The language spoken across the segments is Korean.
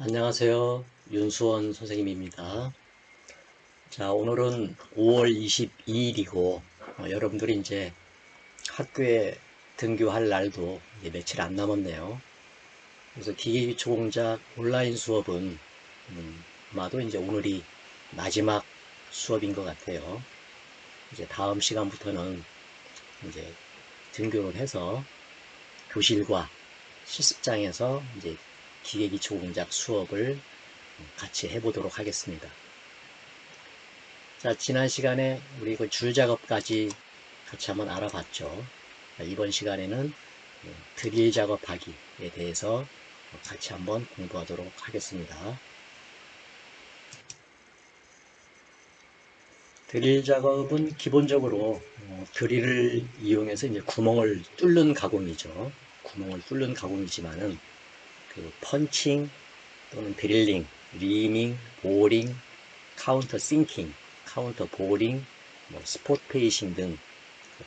안녕하세요. 윤수원 선생님입니다. 자, 오늘은 5월 22일이고, 여러분들이 이제 학교에 등교할 날도 이제 며칠 안 남았네요. 그래서 기계기초공작 온라인 수업은, 아마도 이제 오늘이 마지막 수업인 것 같아요. 이제 다음 시간부터는 이제 등교를 해서 교실과 실습장에서 이제 기계기초공작 수업을 같이 해보도록 하겠습니다. 자, 지난 시간에 우리 그 줄 작업까지 같이 한번 알아봤죠. 이번 시간에는 드릴 작업하기에 대해서 같이 한번 공부하도록 하겠습니다. 드릴 작업은 기본적으로 드릴을 이용해서 이제 구멍을 뚫는 가공이죠. 구멍을 뚫는 가공이지만은 그 펀칭 또는 드릴링, 리밍, 보링, 카운터 싱킹, 카운터 보링, 스포트 페이싱 등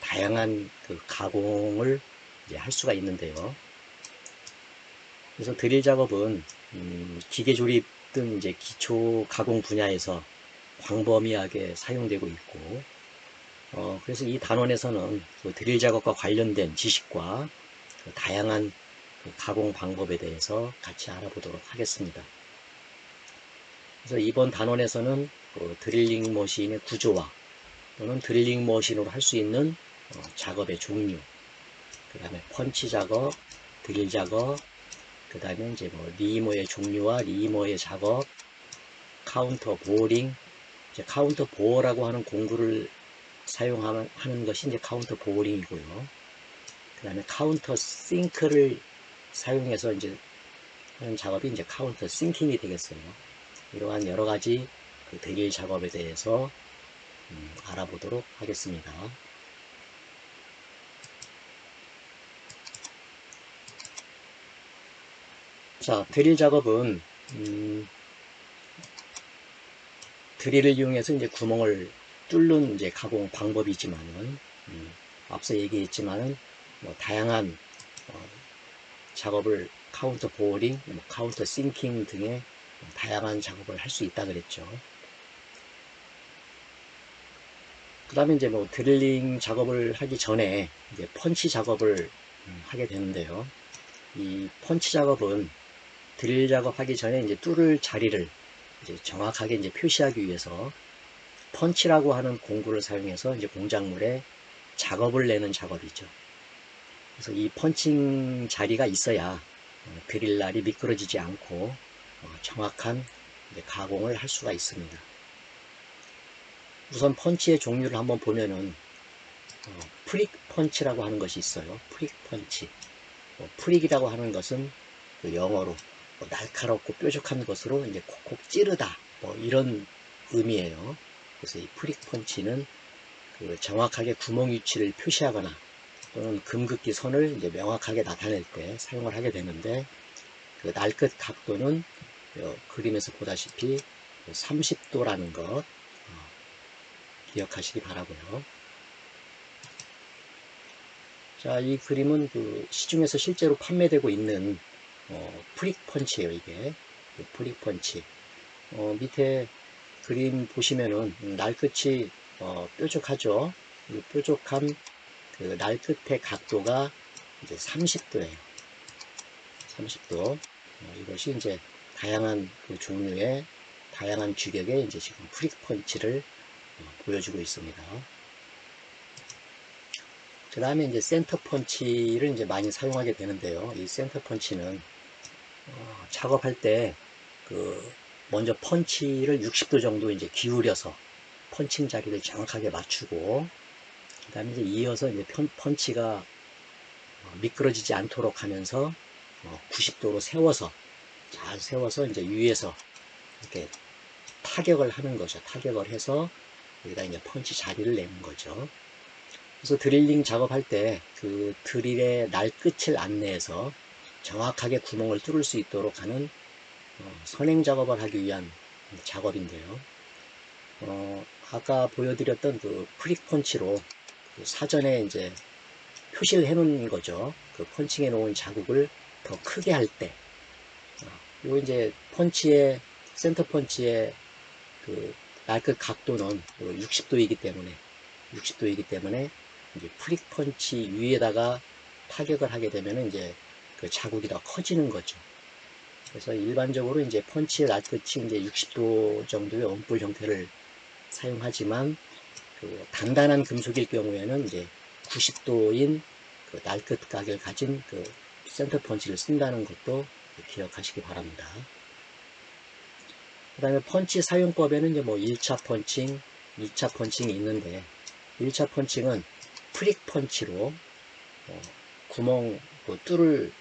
다양한 그 가공을 이제 할 수가 있는데요. 그래서 드릴 작업은 기계 조립 등 이제 기초 가공 분야에서 광범위하게 사용되고 있고, 그래서 이 단원에서는 그 드릴 작업과 관련된 지식과 그 다양한 그 가공 방법에 대해서 같이 알아보도록 하겠습니다. 그래서 이번 단원에서는 그 드릴링 머신의 구조와 또는 드릴링 머신으로 할 수 있는 작업의 종류, 그 다음에 펀치 작업, 드릴 작업, 그 다음에 이제 리머의 종류와 리머의 작업, 카운터 보어링, 이제 카운터 보어라고 하는 공구를 사용하는 것이 이제 카운터 보어링이고요. 그 다음에 카운터 싱크를 사용해서 이제 하는 작업이 이제 카운터 싱킹이 되겠어요. 이러한 여러 가지 그 드릴 작업에 대해서 알아보도록 하겠습니다. 자, 드릴 작업은 드릴을 이용해서 이제 구멍을 뚫는 이제 가공 방법이지만은 앞서 얘기했지만은 다양한 작업을 카운터 보어링, 카운터 싱킹 등의 다양한 작업을 할 수 있다 그랬죠. 그 다음에 이제 드릴링 작업을 하기 전에 이제 펀치 작업을 하게 되는데요. 이 펀치 작업은 드릴 작업하기 전에 이제 뚫을 자리를 이제 정확하게 이제 표시하기 위해서 펀치라고 하는 공구를 사용해서 이제 공작물에 작업을 내는 작업이죠. 그래서 이 펀칭 자리가 있어야 드릴날이 미끄러지지 않고 정확한 가공을 할 수가 있습니다. 우선 펀치의 종류를 한번 보면은 프릭 펀치라고 하는 것이 있어요. 프릭 펀치. 프릭이라고 하는 것은 그 영어로 날카롭고 뾰족한 것으로 이제 콕콕 찌르다 이런 의미예요. 그래서 이 프릭 펀치는 그 정확하게 구멍 위치를 표시하거나 또는 금극기 선을 이제 명확하게 나타낼 때 사용을 하게 되는데, 그 날끝 각도는 그림에서 보다시피 30도라는 것 기억하시기 바라고요. 자, 이 그림은 그 시중에서 실제로 판매되고 있는 프릭 펀치예요. 이게 프릭 펀치. 밑에 그림 보시면은 날끝이 뾰족하죠. 이 뾰족한 그 날끝의 각도가 이제 30도예요. 30도. 이것이 이제 다양한 그 종류의 다양한 규격의 이제 지금 프릭 펀치를 보여주고 있습니다. 그 다음에 이제 센터 펀치를 이제 많이 사용하게 되는데요. 이 센터 펀치는 작업할 때 그 먼저 펀치를 60도 정도 이제 기울여서 펀칭 자리를 정확하게 맞추고, 그 다음에 이제 이어서 이제 펀치가 미끄러지지 않도록 하면서 90도로 세워서 잘 세워서 이제 위에서 이렇게 타격을 하는 거죠. 타격을 해서 여기다 이제 펀치 자리를 내는 거죠. 그래서 드릴링 작업할 때 그 드릴의 날 끝을 안내해서 정확하게 구멍을 뚫을 수 있도록 하는 선행 작업을 하기 위한 작업인데요. 아까 보여드렸던 그 프릭 펀치로 그 사전에 이제 표시를 해 놓은 거죠. 그 펀칭해 놓은 자국을 더 크게 할 때, 요 이제 펀치의 센터 펀치의 그 날끝 각도는 60도이기 때문에 이제 프릭 펀치 위에다가 타격을 하게 되면 이제 그 자국이 더 커지는 거죠. 그래서 일반적으로 이제 펀치의 날끝이 이제 60도 정도의 원뿔 형태를 사용하지만 그 단단한 금속일 경우에는 이제 90도인 그 날끝 각을 가진 그 센터 펀치를 쓴다는 것도 기억하시기 바랍니다. 그 다음에 펀치 사용법에는 이제 뭐 1차 펀칭, 2차 펀칭이 있는데 1차 펀칭은 프릭 펀치로 구멍 뚫을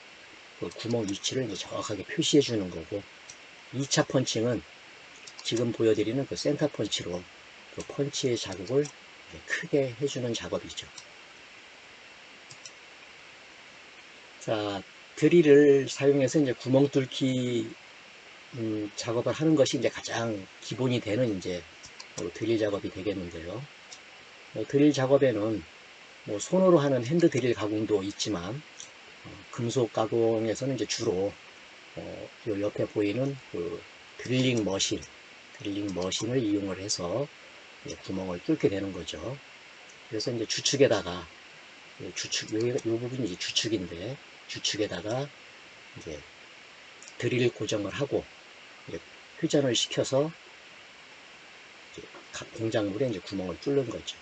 그 구멍 위치를 이제 정확하게 표시해 주는 거고 2차 펀칭은 지금 보여드리는 그 센터 펀치로 그 펀치의 자국을 크게 해주는 작업이죠. 자, 드릴을 사용해서 이제 구멍 뚫기 작업을 하는 것이 이제 가장 기본이 되는 이제 드릴 작업이 되겠는데요. 드릴 작업에는 뭐 손으로 하는 핸드 드릴 가공도 있지만 금속 가공에서는 이제 주로 요 옆에 보이는 그 드릴링 머신을 이용을 해서 구멍을 뚫게 되는 거죠. 그래서 이제 주축에다가 요 부분이 이제 주축인데 주축에다가 이제 드릴 고정을 하고 이제 회전을 시켜서 이제 각 공작물에 이제 구멍을 뚫는 거죠.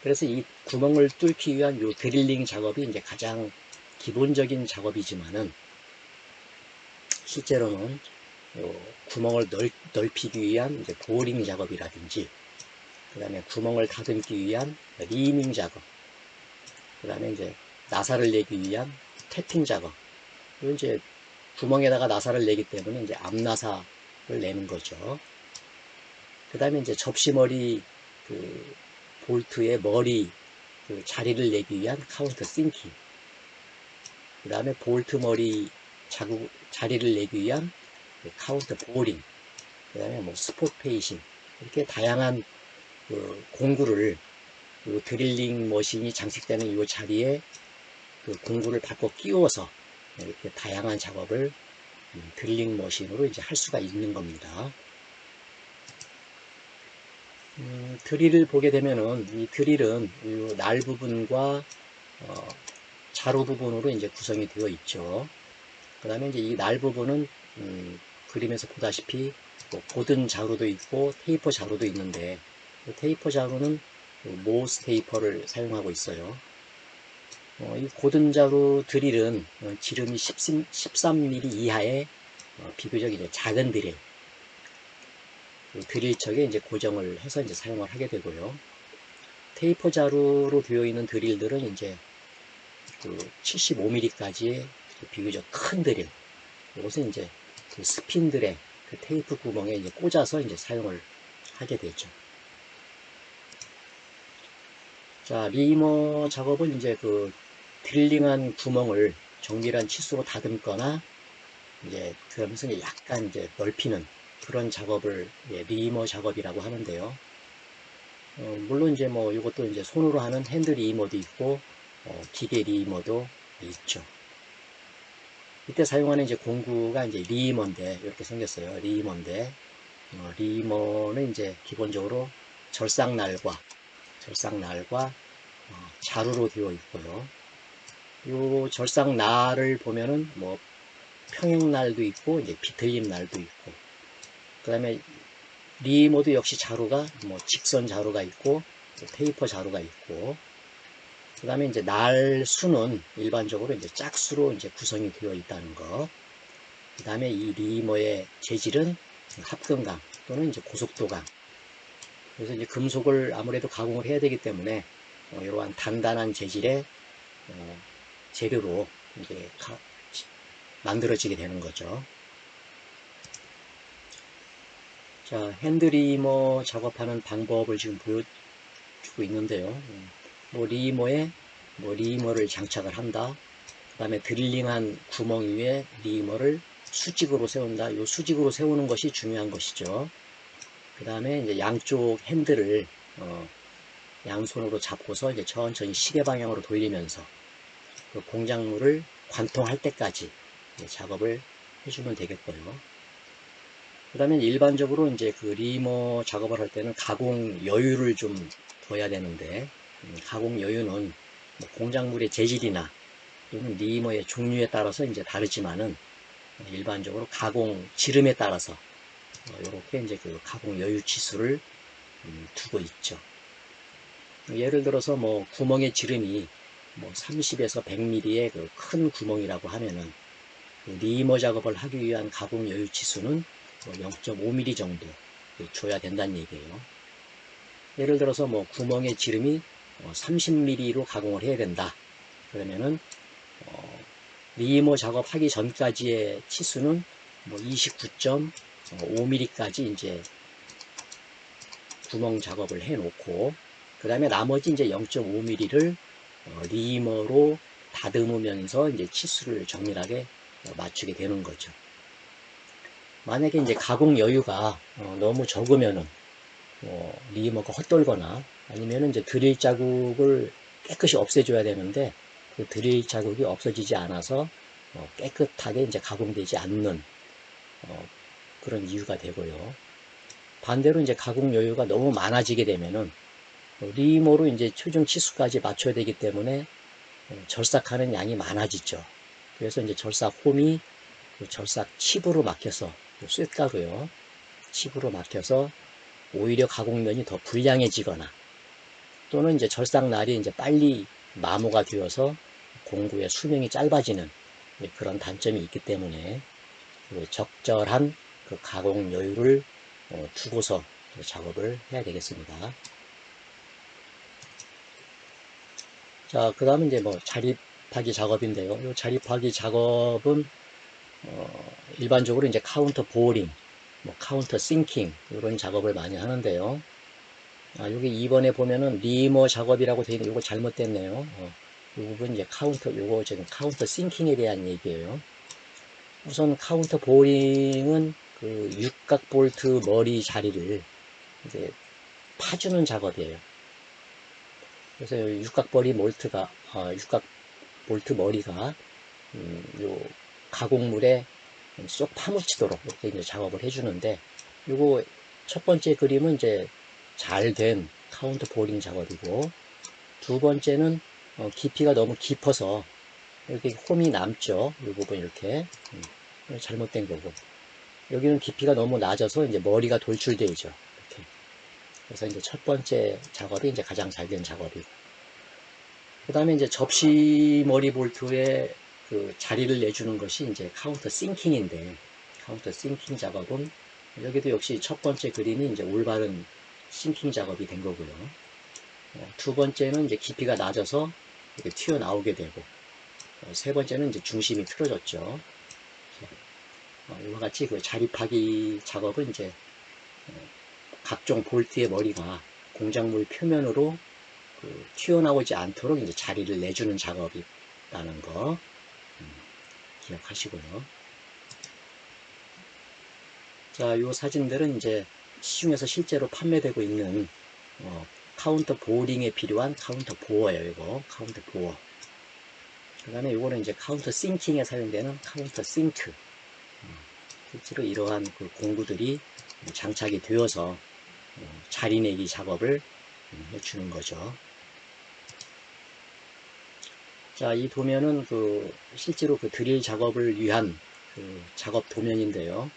그래서 이 구멍을 뚫기 위한 요 드릴링 작업이 이제 가장 기본적인 작업이지만은 실제로는 구멍을 넓히기 위한 이제 보링 작업이라든지 그 다음에 구멍을 다듬기 위한 리밍 작업 그 다음에 이제 나사를 내기 위한 태핑 작업 이제 구멍에다가 나사를 내기 때문에 이제 앞나사를 내는 거죠. 그 다음에 이제 접시머리 그 볼트의 머리 그 자리를 내기 위한 카운터 싱킹 그 다음에 볼트 머리 자리를 내기 위한 카운터 보링 그 다음에 뭐 스포트 페이싱 이렇게 다양한 그 공구를 그 드릴링 머신이 장식되는 이 자리에 그 공구를 바꿔 끼워서 이렇게 다양한 작업을 드릴링 머신으로 이제 할 수가 있는 겁니다. 드릴을 보게 되면은 이 드릴은 이 날 부분과 자루 부분으로 이제 구성이 되어 있죠. 그 다음에 이제 이 날 부분은 그림에서 보다시피 뭐 고든 자루도 있고 테이퍼 자루도 있는데 테이퍼 자루는 모스 테이퍼를 사용하고 있어요. 이 고든 자루 드릴은 지름이 13mm 이하의 비교적 이제 작은 드릴척에 이제 고정을 해서 이제 사용을 하게 되고요. 테이퍼 자루로 되어 있는 드릴들은 이제 그 75mm까지의 비교적 큰 드릴. 이것은 이제 그 스핀들의 그 테이프 구멍에 이제 꽂아서 이제 사용을 하게 되죠. 자, 리머 작업은 이제 그 드릴링한 구멍을 정밀한 치수로 다듬거나 이제 그러면서 이제 약간 이제 넓히는 그런 작업을 리머 작업이라고 하는데요. 물론 이제 뭐 이것도 이제 손으로 하는 핸드 리머도 있고 기계 리머도 있죠. 이때 사용하는 이제 공구가 이제 리머인데 이렇게 생겼어요. 리머인데 리머는 이제 기본적으로 절삭날과 자루로 되어 있고요. 이 절삭날을 보면은 뭐 평행날도 있고 이제 비틀림 날도 있고 그 다음에 리모도 역시 자루가 뭐 직선 자루가 있고 테이퍼 자루가 있고 그 다음에 이제 날 수는 일반적으로 이제 짝수로 이제 구성이 되어 있다는 거. 그 다음에 이 리머의 재질은 합금강 또는 이제 고속도강. 그래서 이제 금속을 아무래도 가공을 해야 되기 때문에 이러한 단단한 재질의 재료로 이제 만들어지게 되는 거죠. 자, 핸드리머 작업하는 방법을 지금 보여주고 있는데요. 뭐 리머에 뭐 리머를 장착을 한다. 그 다음에 드릴링한 구멍 위에 리머를 수직으로 세운다. 이 수직으로 세우는 것이 중요한 것이죠. 그 다음에 이제 양쪽 핸들을 양손으로 잡고서 이제 천천히 시계 방향으로 돌리면서 그 공작물을 관통할 때까지 작업을 해주면 되겠고요. 그 다음에 일반적으로 이제 그 리머 작업을 할 때는 가공 여유를 좀 둬야 되는데, 가공 여유는 뭐 공작물의 재질이나 또는 리머의 종류에 따라서 이제 다르지만은, 일반적으로 가공 지름에 따라서 이렇게 이제 그 가공 여유 치수를 두고 있죠. 예를 들어서 뭐 구멍의 지름이 뭐 30에서 100mm의 그 큰 구멍이라고 하면은, 그 리머 작업을 하기 위한 가공 여유 치수는 0.5mm 정도 줘야 된다는 얘기예요. 예를 들어서 뭐 구멍의 지름이 30mm로 가공을 해야 된다. 그러면은 리머 작업하기 전까지의 치수는 뭐 29.5mm까지 이제 구멍 작업을 해 놓고, 그 다음에 나머지 이제 0.5mm를 리머로 다듬으면서 이제 치수를 정밀하게 맞추게 되는 거죠. 만약에 이제 가공 여유가 너무 적으면은 리머가 헛돌거나 아니면은 이제 드릴 자국을 깨끗이 없애줘야 되는데, 그 드릴 자국이 없어지지 않아서 깨끗하게 이제 가공되지 않는 그런 이유가 되고요. 반대로 이제 가공 여유가 너무 많아지게 되면은 리머로 이제 최종 치수까지 맞춰야 되기 때문에 절삭하는 양이 많아지죠. 그래서 이제 절삭 홈이 절삭 칩으로 막혀서, 쇳가루요, 칩으로 막혀서 오히려 가공면이 더 불량해지거나, 또는 이제 절삭날이 이제 빨리 마모가 되어서 공구의 수명이 짧아지는 그런 단점이 있기 때문에 적절한 그 가공 여유를 두고서 작업을 해야 되겠습니다. 자, 그 다음은 이제 뭐 자립하기 작업인데요. 이 자립하기 작업은 일반적으로 이제 카운터 보어링, 뭐 카운터 싱킹 이런 작업을 많이 하는데요. 여기 2번에 보면은 리머 작업이라고 되어 있는데 이거 잘못됐네요. 이 부분 이제 요거 지금 카운터 싱킹에 대한 얘기예요. 우선 카운터 보어링은 그 육각 볼트 머리 자리를 이제 파주는 작업이에요. 그래서 육각 볼트 머리가 요 가공물에 쏙 파묻히도록 이렇게 이제 작업을 해주는데, 요거 첫 번째 그림은 이제 잘 된 카운터 보링 작업이고, 두 번째는 깊이가 너무 깊어서 이렇게 홈이 남죠. 이 부분 이렇게 잘못된 거고, 여기는 깊이가 너무 낮아서 이제 머리가 돌출되어 있죠. 이렇게. 그래서 이제 첫 번째 작업이 이제 가장 잘 된 작업이고, 그 다음에 이제 접시 머리 볼트에 그 자리를 내주는 것이 이제 카운터 싱킹인데, 카운터 싱킹 작업은 여기도 역시 첫 번째 그림이 이제 올바른 싱킹 작업이 된 거고요. 두 번째는 이제 깊이가 낮아서 이렇게 튀어나오게 되고, 세 번째는 이제 중심이 틀어졌죠. 이와 같이 그 자립하기 작업은 이제 각종 볼트의 머리가 공작물 표면으로 튀어나오지 않도록 이제 자리를 내주는 작업이라는 거 기억하시고요. 자, 이 사진들은 이제 시중에서 실제로 판매되고 있는 카운터 보어링에 필요한 카운터 보어예요. 이거 카운터 보어. 그 다음에 이거는 이제 카운터 싱킹에 사용되는 카운터 싱크. 실제로 이러한 그 공구들이 장착이 되어서 자리내기 작업을 해주는 거죠. 자, 이 도면은 그 실제로 그 드릴 작업을 위한 그 작업 도면인데요.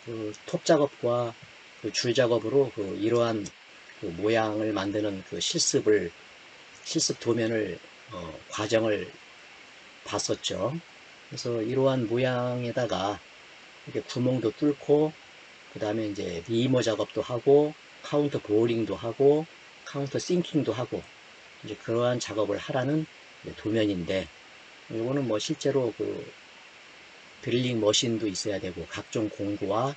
그 톱 작업과 그 줄 작업으로 그 이러한 그 모양을 만드는 그 실습 도면을 과정을 봤었죠. 그래서 이러한 모양에다가 이렇게 구멍도 뚫고, 그 다음에 이제 리머 작업도 하고 카운터 보어링도 하고 카운터 싱킹도 하고 이제 그러한 작업을 하라는 도면인데, 이거는 뭐 실제로 그 드릴링 머신도 있어야 되고 각종 공구와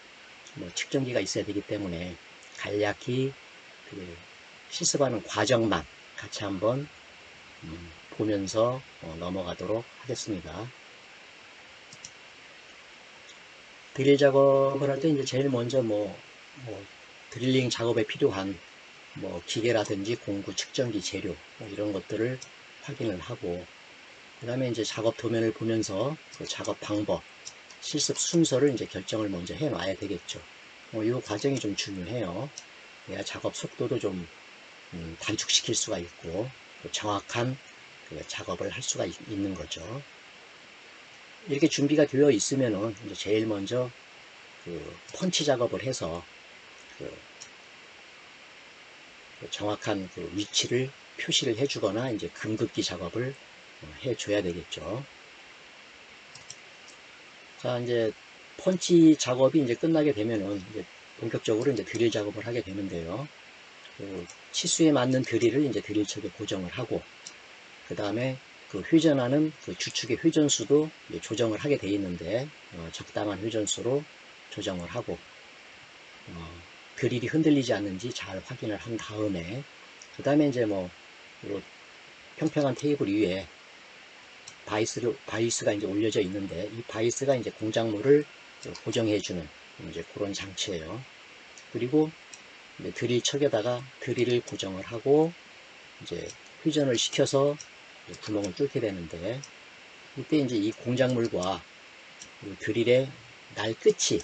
뭐 측정기가 있어야 되기 때문에 간략히 그 실습하는 과정만 같이 한번 보면서 넘어가도록 하겠습니다. 드릴 작업을 할 때 이제 제일 먼저 뭐 드릴링 작업에 필요한 뭐 기계라든지 공구, 측정기, 재료 이런 것들을 확인을 하고, 그 다음에 이제 작업 도면을 보면서 그 작업 방법, 실습 순서를 이제 결정을 먼저 해 놔야 되겠죠. 이 과정이 좀 중요해요. 내가 작업 속도도 좀 단축시킬 수가 있고 또 정확한 그 작업을 할 수가 있는 거죠. 이렇게 준비가 되어 있으면은 이제 제일 먼저 그 펀치 작업을 해서 그 정확한 그 위치를 표시를 해주거나 이제 금긋기 작업을 해줘야 되겠죠. 자, 이제 펀치 작업이 이제 끝나게 되면은 이제 본격적으로 이제 드릴 작업을 하게 되는데요. 그 치수에 맞는 드릴을 이제 드릴척에 고정을 하고, 그 다음에 그 회전하는 그 주축의 회전수도 조정을 하게 돼 있는데, 적당한 회전수로 조정을 하고, 드릴이 흔들리지 않는지 잘 확인을 한 다음에, 그 다음에 이제 뭐, 평평한 테이블 위에 바이스가 이제 올려져 있는데, 이 바이스가 이제 공작물을 고정해주는 이제 그런 장치예요. 그리고 드릴 척에다가 드릴을 고정을 하고, 이제 회전을 시켜서 구멍을 뚫게 되는데, 이때 이제 이 공작물과 드릴의 날 끝이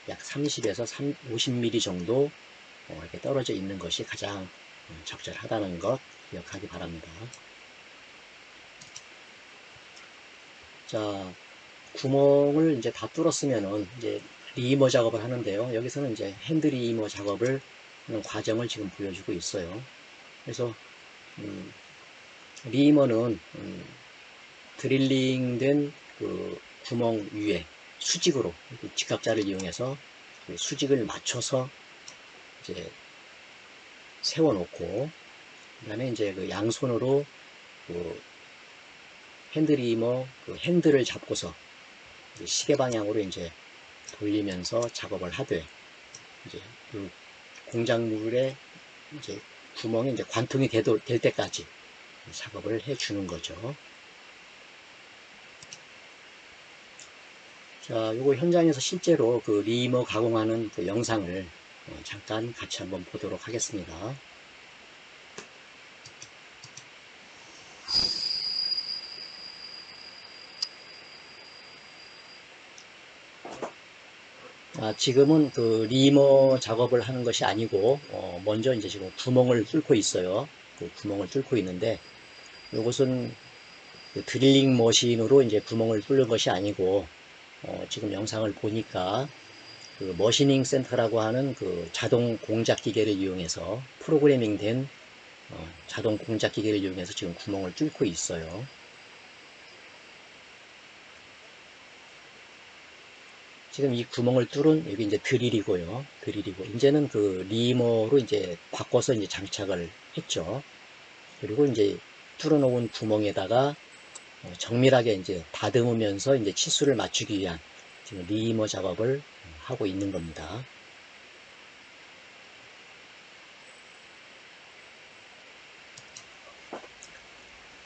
약 30에서 50mm 정도 이렇게 떨어져 있는 것이 가장 적절하다는 것 기억하기 바랍니다. 자, 구멍을 이제 다 뚫었으면은 이제 리머 작업을 하는데요. 여기서는 이제 핸드 리머 작업을 하는 과정을 지금 보여주고 있어요. 그래서 리머는 드릴링된 그 구멍 위에 수직으로 직각자를 이용해서 그 수직을 맞춰서 이제 세워놓고, 그다음에 이제 그 양손으로 그 핸드리머 그 핸들을 잡고서 시계 방향으로 이제 돌리면서 작업을 하되, 이제 그 공작물에 이제 구멍에 이제 관통이 될 때까지 작업을 해 주는 거죠. 자, 요거 현장에서 실제로 그 리머 가공하는 그 영상을 잠깐 같이 한번 보도록 하겠습니다. 지금은 그 리머 작업을 하는 것이 아니고, 먼저 이제 지금 구멍을 뚫고 있어요. 그 구멍을 뚫고 있는데, 이것은 그 드릴링 머신으로 이제 구멍을 뚫는 것이 아니고, 지금 영상을 보니까 그 머시닝 센터라고 하는 그 자동 공작 기계를 이용해서 프로그래밍 된 자동 공작 기계를 이용해서 지금 구멍을 뚫고 있어요. 지금 이 구멍을 뚫은 여기 이제 드릴이고요. 드릴이고 이제는 그 리머로 이제 바꿔서 이제 장착을 했죠. 그리고 이제 뚫어놓은 구멍에다가 정밀하게 이제 다듬으면서 이제 치수를 맞추기 위한 지금 리머 작업을 하고 있는 겁니다.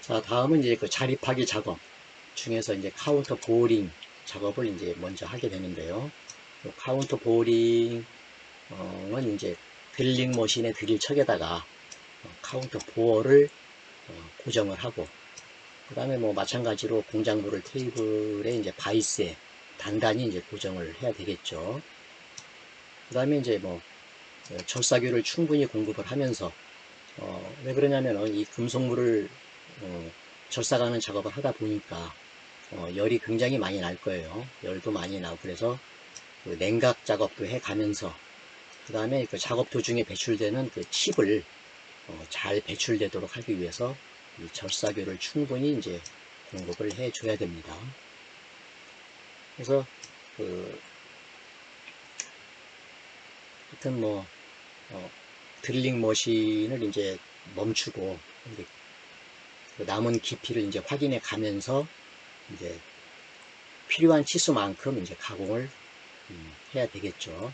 자, 다음은 이제 그 자립하기 작업 중에서 이제 카운터 보링 작업을 이제 먼저 하게 되는데요. 카운터 보링은 이제 드릴링 머신의 드릴 척에다가 카운터 보어를 고정을 하고, 그 다음에 뭐 마찬가지로 공작물을 테이블에 이제 바이스에 단단히 이제 고정을 해야 되겠죠. 그 다음에 이제 뭐 절사규를 충분히 공급을 하면서 왜 그러냐면은 이 금속물을 절삭하는 작업을 하다 보니까 열이 굉장히 많이 날 거예요. 열도 많이 나고, 그래서 그 냉각 작업도 해 가면서, 그 다음에 그 작업 도중에 배출되는 그 칩을 잘 배출되도록 하기 위해서 이 절삭유를 충분히 이제 공급을 해 줘야 됩니다. 그래서 그 하여튼 뭐 드릴링 머신을 이제 멈추고 이제 그 남은 깊이를 이제 확인해 가면서 이제 필요한 치수만큼 이제 가공을 해야 되겠죠.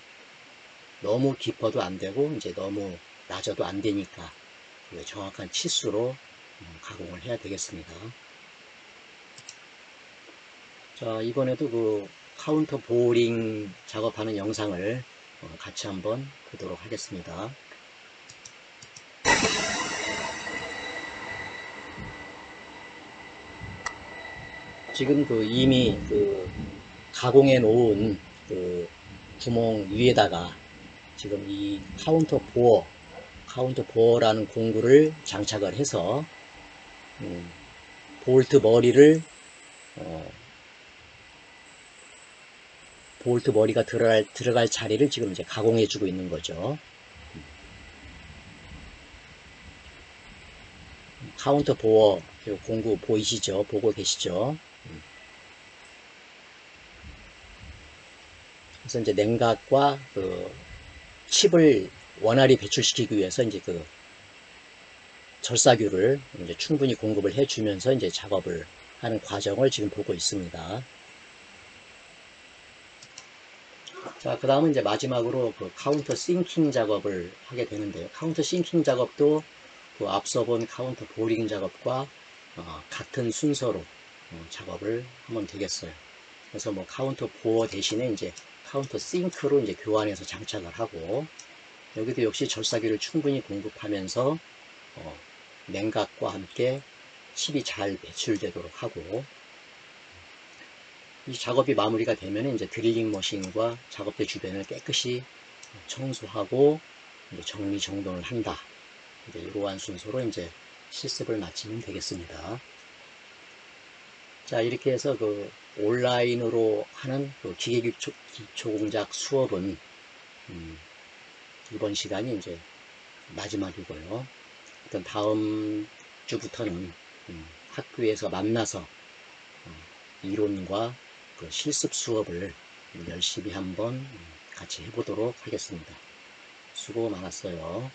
너무 깊어도 안 되고 이제 너무 낮아도 안 되니까 정확한 치수로 가공을 해야 되겠습니다. 자, 이번에도 그 카운터 보링 작업하는 영상을 같이 한번 보도록 하겠습니다. 지금 그 이미 그 가공해 놓은 그 구멍 위에다가 지금 이 카운터 보어라는 공구를 장착을 해서 볼트 머리를 볼트 머리가 들어갈 자리를 지금 이제 가공해 주고 있는 거죠. 카운터 보어 공구 보이시죠? 보고 계시죠? 그래서 이제 냉각과 그 칩을 원활히 배출시키기 위해서 이제 그 절사규를 이제 충분히 공급을 해주면서 이제 작업을 하는 과정을 지금 보고 있습니다. 자, 그 다음은 이제 마지막으로 그 카운터 싱킹 작업을 하게 되는데요. 카운터 싱킹 작업도 그 앞서 본 카운터 보링 작업과 같은 순서로 작업을 하면 되겠어요. 그래서 뭐 카운터 보어 대신에 이제 카운터 싱크로 이제 교환해서 장착을 하고, 여기도 역시 절사기를 충분히 공급하면서 냉각과 함께 칩이 잘 배출되도록 하고, 이 작업이 마무리가 되면 이제 드릴링 머신과 작업대 주변을 깨끗이 청소하고 이제 정리정돈을 한다. 이제 이러한 순서로 이제 실습을 마치면 되겠습니다. 자, 이렇게 해서 그 온라인으로 하는 그 기계기초 공작 수업은 이번 시간이 이제 마지막이고요. 일단 다음 주부터는 학교에서 만나서 이론과 그 실습 수업을 열심히 한번 같이 해보도록 하겠습니다. 수고 많았어요.